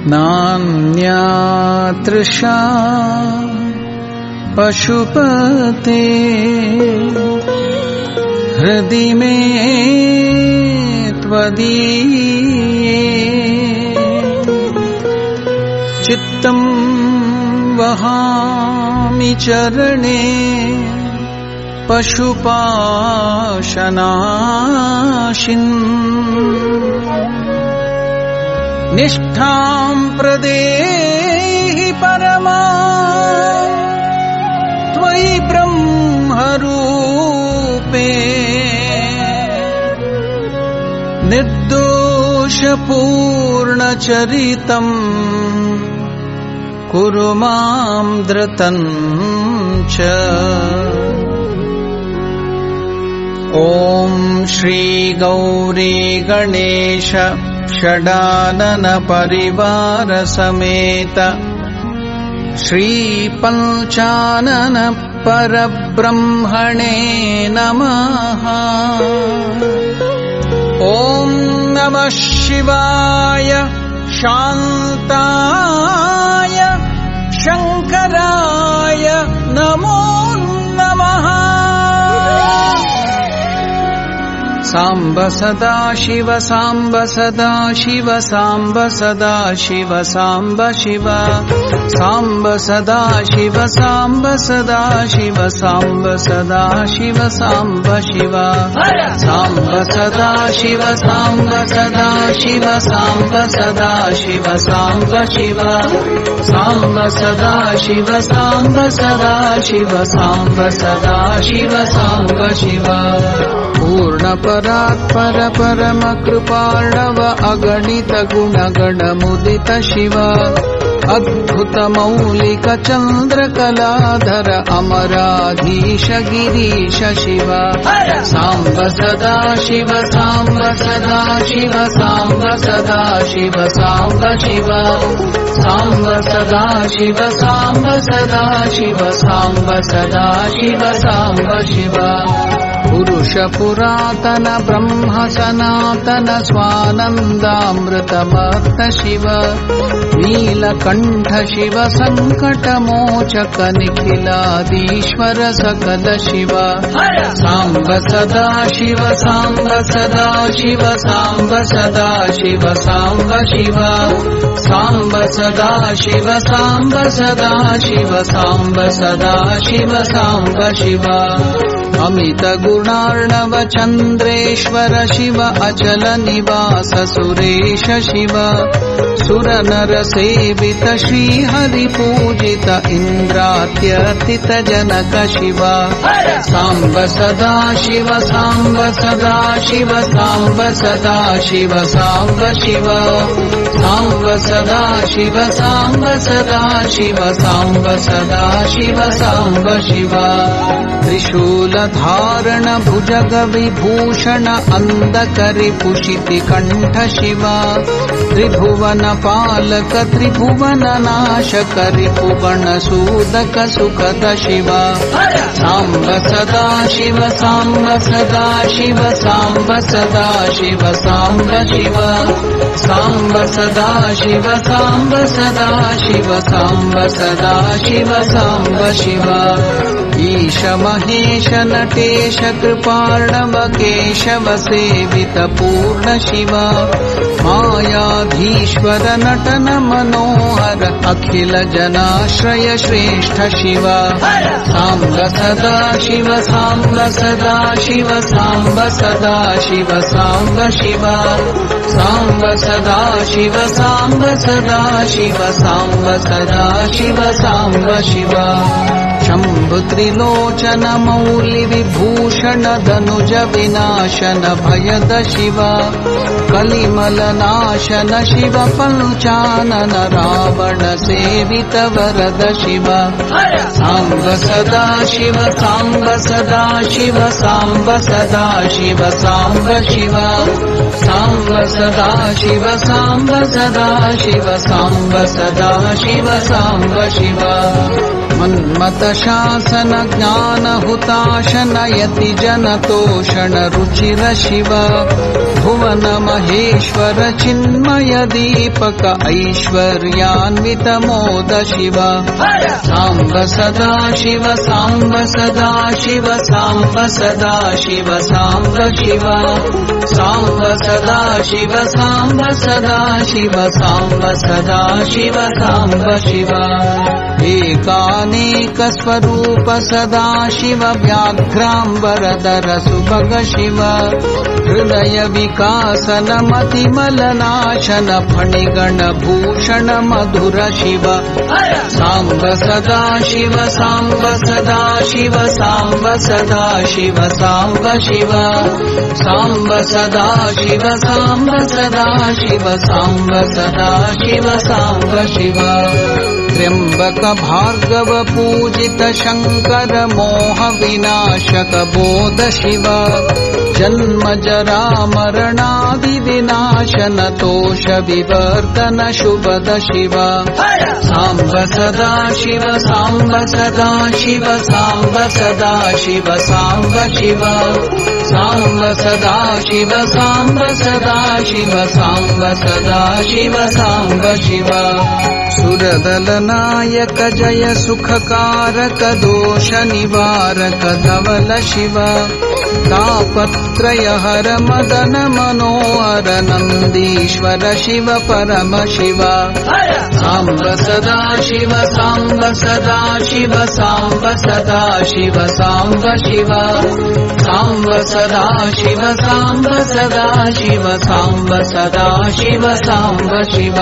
नान्यातृषा पशुपते हृदि मे त्वदीये चित्तं वहामि चरणे पशुपाशनाशिन् निष्ठां प्रदेहि परमा त्वयि ब्रह्मरूपे निर्दोषपूर्णचरितम् कुरु मां धृतं च। ॐ श्री गौरी गणेश षडानन परिवार समेत श्री पंचानन परब्रह्मणे नमः। ॐ नमः शिवाय शान्ताय शंकराय नमो नमः। सांब सदा शिव सांब सदा शिव सांब सदा शिव सांब शिव सांब सदा शिव सांब सदा शिव सांब सदा शिव सांब शिव सांब सदा शिव सांब सदा शिव सांब सदा शिव सांब शिव सांब सदा शिव सांब सदा शिव सांब सदा शिव सांब शिव। पूर्ण परात्पर परम कृपार्णव अगणित गुणगण मुदित शिव अद्भुत मौलिक चंद्र कलाधर अमराधीश गिरीश शिव सांब सदा शिव सांब सदा शिव सांब सदा शिव सांब शिव सांब सदा शिव सांब सदा शिव सांब सदा शिव सांब शिव। पुरुष पुरातन ब्रह्म सनातन स्वानंदामृतमत्त शिव नीलकंठ शिव संकट मोचक निखिलादीश्वर सकल शिव सांब सदा शिव सांब सदा शिव सांब सदा शिव सांब शिव सांब सदा शिव सांब सदा शिव सांब सदा शिव सांब शिव। अमित गुणार्णव चंद्रेश्वर शिव अचल निवास सुरेश शिव सुर नर सेवित श्री हरि पूजित इंद्रात्यर्थित जनक शिव सांब सदा शिव सांब सदा शिव सांब सदा शिव सांब शिव सांब सदा शिव सांब सदा शिव सांब सदा शिव सांब शिव। त्रिशूल धारण भुजग विभूषण अंधकरिपुषिति कंठ शिव त्रिभुवन पालक त्रिभुवन नाशक रिपुगण सूदक सुखद शिव सांब सदा शिव सांब सदा शिव सांब सदा शिव सांब शिव सांब सदा शिव सांब सदा शिव सांब सदा शिव सांब शिव। ईश महेश नटेश कृपार्णव केशव सेवित पूर्ण शिव मायाधीश्वर नटन मनोहर अखिल जनाश्रय श्रेष्ठ शिव सांब सदा शिव सांब सदा शिव सांब सदा शिव सांब शिव सांब सदा शिव सांब सदा शिव सांब सदा शिव सांब शिव। शंभु त्रिलोचन मौलि विभूषण धनुज विनाशन भयद शिव कलिमल नाशन शिव पंचानन रावण सेवित वरद शिव सांब सदा शिव सांब सदा शिव सांब सदा शिव सांब शिव सांब सदा शिव सांब सदा शिव सांब सदा शिव सांब शिव। मन्मथ शासन ज्ञान हुताशन यति जनतोषण रुचिर शिव भुवन महेश्वर चिन्मय दीपक ऐश्वर्यान्वित मोद शिव सांब सदा शिव सांब सदा शिव सांब सदा शिव सांब शिव सांब सदा शिव सांब सदा शिव सांब सदा शिव सांब शिव एकानेक स्वरूप सदा शिव व्याघ्रांबरधर सुभग शिव हृदय विकासन मतिमलनाशन फणिगण भूषण मधुर शिव सांब सदा शिव सांब सदा शिव सांब सदा शिव सांब शिव सांब सदा शिव सांब सदा शिव सांब सदा शिव सांब शिव त्र्यंबक भार्गव पूजित शंकर मोह विनाशक बोध शिव जन्म जरा मरणादि विनाशन तोष विवर्तन शुभद शिव सांब सदा शिव सांब सदा शिव सांब सदा शिव सांब शिव सांब सदा शिव सांब सदा शिव सांब सदा शिव सांब शिव सुरदल नायक जय सुखकारक दोष निवारक धवल शिव तापत्रय हर मदन मनोहर नंदीश्वर शिव परम शिव सांब सदा शिव सांब सदा शिव सांब सदा शिव सांब शिव सांब सदा शिव सांब सदा शिव सांब सदा शिव सांब शिव